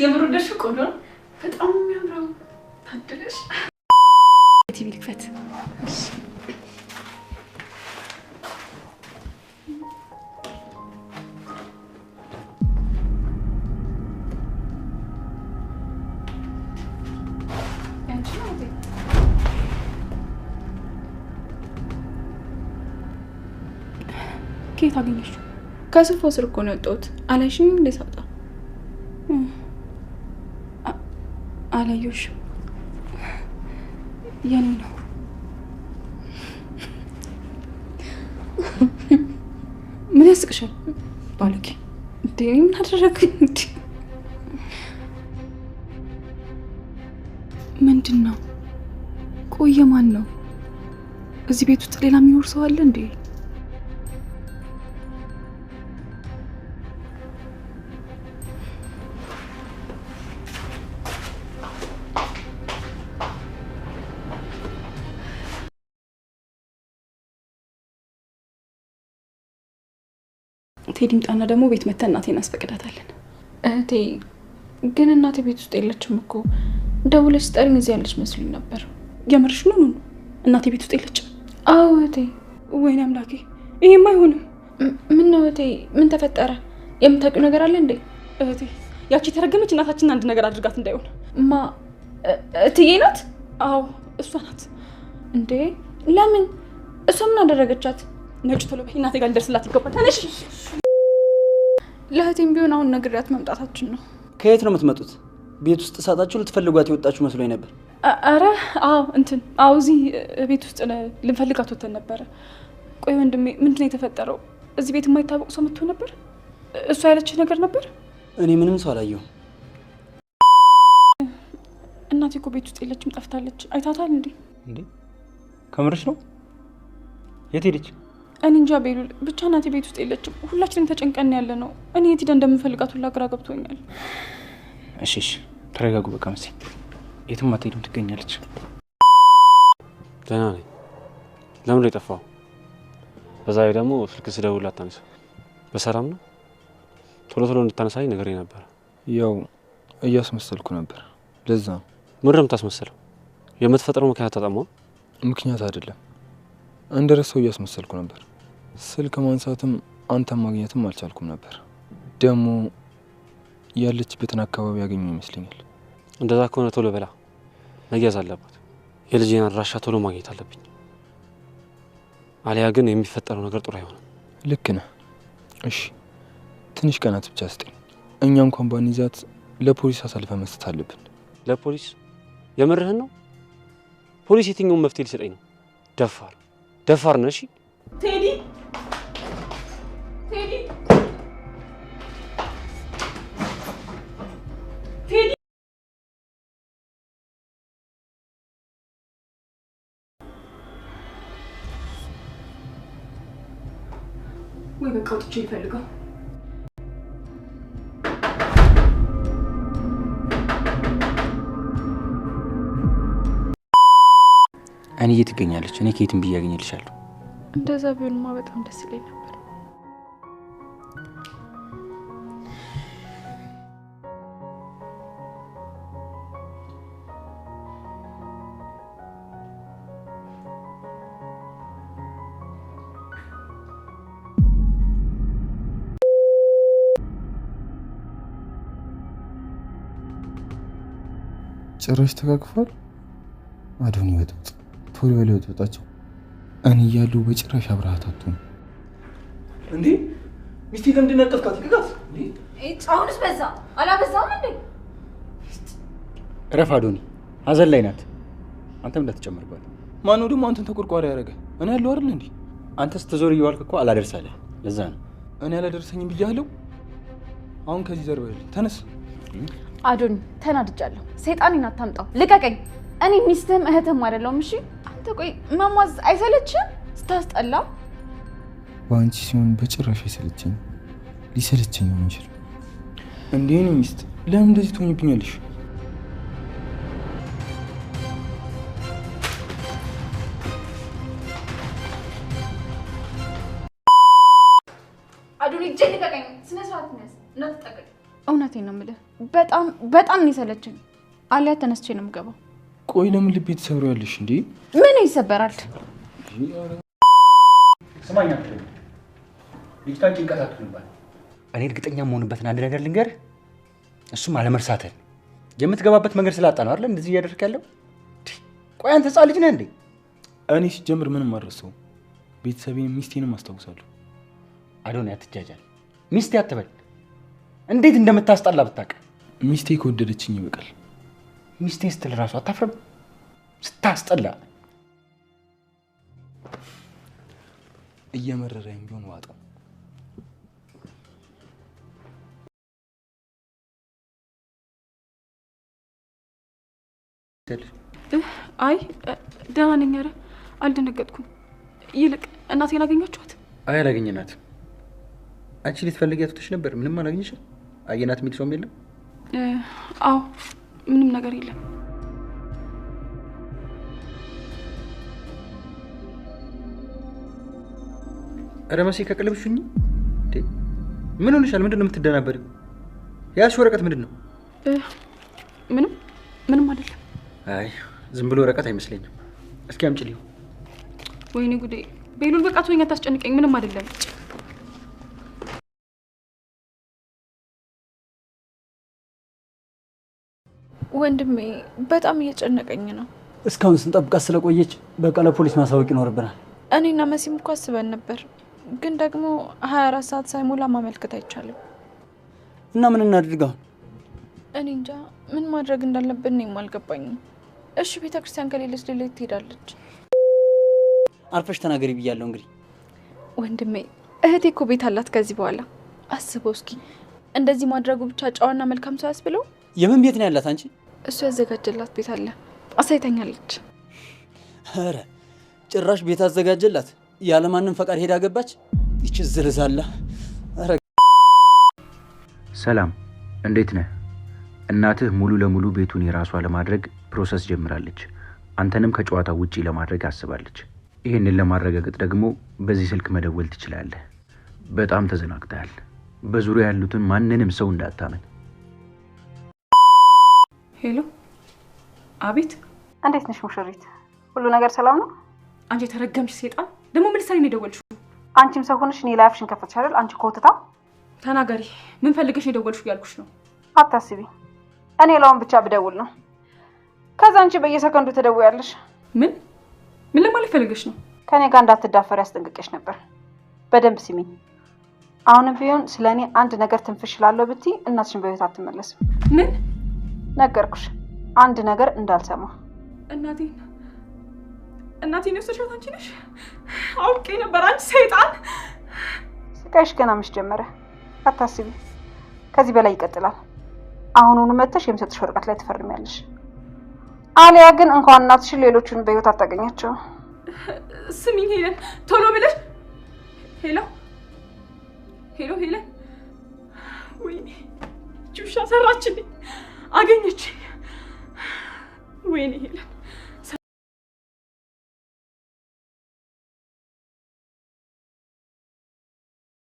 የምሮደሽ ቆሎ በጣም የሚያምረው ታደለሽ። ቲቪ ልክፈት። ከየት አገኘሽው? ከሶፋው ስር እኮ ነው የወጣሁት። አላይሽኝም እንዴ ሳውጣ? አላየሁሽም። የኔ ነው። ምን ያስቅሻል? ባለጌ እንዴ! ምን አደረግኝ እንዴ? ምንድን ነው? ቆየ ማን ነው? እዚህ ቤት ውስጥ ሌላ የሚኖር ሰው አለ እንዴ? ቴዲ ምጣና ደግሞ ቤት መተን እናቴን አስፈቅዳታለን። እህቴ ግን እናቴ ቤት ውስጥ የለችም እኮ። ደውለሽ ስጠሪኝ እዚህ ያለች መስሎኝ ነበር። የምርሽ ነው? እናቴ ቤት ውስጥ የለችም? አዎ እህቴ። ወይኔ አምላኬ፣ ይሄማ አይሆንም። ምን ነው እህቴ? ምን ተፈጠረ? የምታውቂው ነገር አለ እንዴ? እህቴ ያቺ የተረገመች እናታችንን አንድ ነገር አድርጋት እንዳይሆን። ማ? እትዬ ናት? አዎ እሷ ናት። እንዴ ለምን? እሷ ምን አደረገቻት? ነጭ ቶሎ በይ፣ እናቴ ጋር ልደርስላት ይገባል። ተነሽ። ለእህቴም ቢሆን አሁን ነግሬያት መምጣታችን ነው። ከየት ነው የምትመጡት? ቤት ውስጥ ሳጣችሁ ልትፈልጓት የወጣችሁ መስሎኝ ነበር። አረ አዎ እዚህ ቤት ውስጥ ልንፈልጋት ወተን ነበረ። ቆይ ወንድሜ ምንድን ነው የተፈጠረው? እዚህ ቤት የማይታወቅ ሰው መጥቶ ነበር? እሷ ያለች ነገር ነበር? እኔ ምንም ሰው አላየሁም። እናቴ እኮ ቤት ውስጥ የለችም፣ ጠፍታለች። አይታታል እንዴ? ከምርሽ ነው? የት ሄደች? እኔ እንጃ ቤሉል፣ ብቻ እናቴ ቤት ውስጥ የለችም። ሁላችንም ተጨንቀን ያለ ነው። እኔ የት ሄዳ እንደምፈልጋት ሁላ ግራ ገብቶኛል። እሺ ተረጋጉ። በቃ መሲ የትም አትሄድም፣ ትገኛለች። ደህና ነኝ። ለምን ነው የጠፋው? በዛ ላይ ደግሞ ስልክ ስደውል አታነሳ። በሰላም ነው? ቶሎ ቶሎ እንድታነሳኝ ነገር ነበር። ያው እያስመሰልኩ ነበር፣ ለዛ ነው። ምንድን ነው የምታስመሰለው? የምትፈጥረው ምክንያት ተጠማው? ምክንያት አይደለም፣ እንደረሰው እያስመሰልኩ ነበር። ስልክ ማንሳትም አንተም ማግኘትም አልቻልኩም ነበር። ደግሞ ያለችበትን አካባቢ ያገኘው ይመስለኛል። እንደዛ ከሆነ ቶሎ በላ፣ መያዝ አለባት። የልጄን አድራሻ ቶሎ ማግኘት አለብኝ። አሊያ ግን የሚፈጠረው ነገር ጥሩ አይሆንም። ልክ ነህ። እሺ ትንሽ ቀናት ብቻ ስጠኝ። እኛ እንኳን ባንይዛት ለፖሊስ አሳልፈ መስጠት አለብን። ለፖሊስ? የምርህን ነው? ፖሊስ የትኛውን መፍትሄ ሊሰጠኝ ነው? ደፋር ነሽ። ቴዲ ወይ በቃ ወጥቼ ይፈልጋል። እኔ ትገኛለች። እኔ ከየትም ብዬ ያገኘልሻለሁ። እንደዛ ቢሆንማ በጣም ደስ ይለኝ ነበር። ጭራሽ ተቃቅፏል። አዶኒ ወጥቶ ቶሎ ወለ ወጣቸው። እኔ እያለሁ በጭራሽ አብረሃት አትሆንም እንዴ? ሚስቴ ለምንድን ነው ያቀፍካት? ይልቃት እንዴ! አሁንስ በዛ አላበዛም እንዴ? ረፍ አዶኒ፣ ሀዘን ላይ ናት። አንተም እንዳትጨምርባት። ማነው ደግሞ አንተን ተቆርቋሪ ያደረገ? እኔ ያለው አይደል እንዴ? አንተ ስትዞር እየዋልክ እኮ አላደርሳለህ። ለዛ ነው እኔ አላደረሰኝም ብያለሁ። አሁን ከዚህ ዘርበል ተነስ። አዶኒ ተናድጃለሁ። ሰይጣኔን አታምጣው፣ ልቀቀኝ። እኔ ሚስትህም እህትም አይደለሁም። እሺ አንተ ቆይ መሟዝ አይሰለችም? ስታስጠላ። በአንቺ ሲሆን በጭራሽ አይሰለችኝም። ሊሰለቸኝ ነው እንጂ እንዴ ነው ሚስት ለምን እንደዚህ ትሆኝብኛለሽ? አዶኒ ልቀቀኝ። ስነ ስርዓት ነስ እንዳትጠቀኝ። እውነቴን ነው የምልህ፣ በጣም ነው የሰለቸኝ። አሊያ ተነስቼ ነው የምገባው። ቆይ ለምን ልቤ ተሰብሯልሽ እንዴ? ምን ይሰበራል? ስማኛ ልጅቷ ጭንቀት አትሆንባት። እኔ እርግጠኛ መሆንበትን አንድ ነገር ልንገርህ፣ እሱም አለመርሳትን። የምትገባበት መንገድ ስላጣ ነው አይደል እንደዚህ እያደረክ ያለው? ቆይ አንተ ህፃን ልጅ ነህ እንዴ? እኔ ሲጀምር ምንም አልረሳሁም። ቤተሰቤን ሚስቴንም አስታውሳለሁ። አዶኒ አትጃጃል፣ ሚስቴ አትበል። እንዴት እንደምታስጠላ ብታውቅ። ሚስቴ ከወደደችኝ ይበቃል። ሚስቴ ስትል እራሱ አታፍርም? ስታስጠላ። እየመረረኝ ቢሆን ዋጠው። አይ ደህና ነኝ። ኧረ አልደነገጥኩም። ይልቅ እናቴን አገኛችኋት? አይ አላገኘናትም። አንቺ ልትፈልጊያት ወጥተሽ ነበር? ምንም አላገኘሽም? አየናት የሚል ሰውም የለም? አዎ ምንም ነገር የለም። ኧረ መሲ ከቅልብሽኝ እንዴ! ምን ሆነሻል? ምንድን ነው የምትደናበሪው? ያዝሽ ወረቀት ምንድን ነው? ምንም አይደለም። አይ ዝም ብሎ ወረቀት አይመስለኝም። እስኪ አምጪልኝ። ወይኔ ጉዴ! ቤሉል በቃ ተወኝ፣ አታስጨንቀኝ። ምንም አይደለም። ወንድሜ በጣም እየጨነቀኝ ነው። እስካሁን ስንጠብቃት ስለቆየች በቃ ለፖሊስ ማሳወቅ ይኖርብናል። እኔና መሲም እኮ አስበን ነበር፣ ግን ደግሞ 24 ሰዓት ሳይሞላ ማመልከት አይቻልም። እና ምን እናድርገው? እኔ እንጃ ምን ማድረግ እንዳለብን እኔም አልገባኝም። እሺ ቤተክርስቲያን ከሌለች ሌላ ትሄዳለች። አርፈሽ ተናገሪ ብያለሁ። እንግዲህ ወንድሜ እህቴ እኮ ቤት አላት። ከዚህ በኋላ አስበው እስኪ፣ እንደዚህ ማድረጉ ብቻ ጨዋና መልካም ሰው ያስብለው። የምን ቤት ነው ያላት አንቺ? እሱ ያዘጋጀላት ቤት አለ፣ አሳይታኛለች። ኧረ ጭራሽ ቤት አዘጋጀላት። ያለማንም ፈቃድ ሄዳ ገባች። ይቺ ዝርዛላ። ኧረ ሰላም፣ እንዴት ነህ? እናትህ ሙሉ ለሙሉ ቤቱን የራሷ ለማድረግ ፕሮሰስ ጀምራለች። አንተንም ከጨዋታ ውጪ ለማድረግ አስባለች። ይህንን ለማረጋገጥ ደግሞ በዚህ ስልክ መደወል ትችላለህ። በጣም ተዘናግተሃል። በዙሪያ ያሉትን ማንንም ሰው እንዳታመን። ሄሎ። አቤት። እንዴት ነሽ ሙሽሪት? ሁሉ ነገር ሰላም ነው? አንቺ የተረገምሽ ሴጣን! ደግሞ ምን ልትሰሪ ነው የደወልሽው? አንቺም ሰው ሆነሽ እኔ ላይ አፍሽን ከፈትሽ አይደል? አንቺ ኮትታ ተናገሪ። ምን ፈልገሽ ነው የደወልሽው ያልኩሽ ነው። አታስቢ፣ እኔ ላውን ብቻ ብደውል ነው። ከዛ አንቺ በየሰከንዱ ትደውያለሽ። ምን ለማለት ፈልገሽ ነው? ከኔ ጋር እንዳትዳፈር ያስጠንቅቀሽ ነበር። በደንብ ስሚኝ። አሁንም ቢሆን ስለኔ አንድ ነገር ትንፍሽ እላለሁ ብትይ እናትሽን በህይወት አትመለስም። ምን ነገርኩሽ? አንድ ነገር እንዳልሰማ። እናቴን የወሰድሻት አንቺ ነሽ? አውቄ ነበር። አንቺ ሰይጣን! ስቃይሽ ገና መች ጀመረ። አታስቢ፣ ከዚህ በላይ ይቀጥላል። አሁኑኑ መተሽ የምሰጥሽ ወረቀት ላይ ትፈርሚያለሽ። አሊያ ግን እንኳን እናትሽን ሌሎቹን በህይወት አታገኛቸው። ስሚኝ ሄለን፣ ቶሎ ብለሽ። ሄሎ ሄለን፣ ወይኔ ጁሻ ሰራችልኝ፣ አገኘችኝ። ወይኔ ሄለን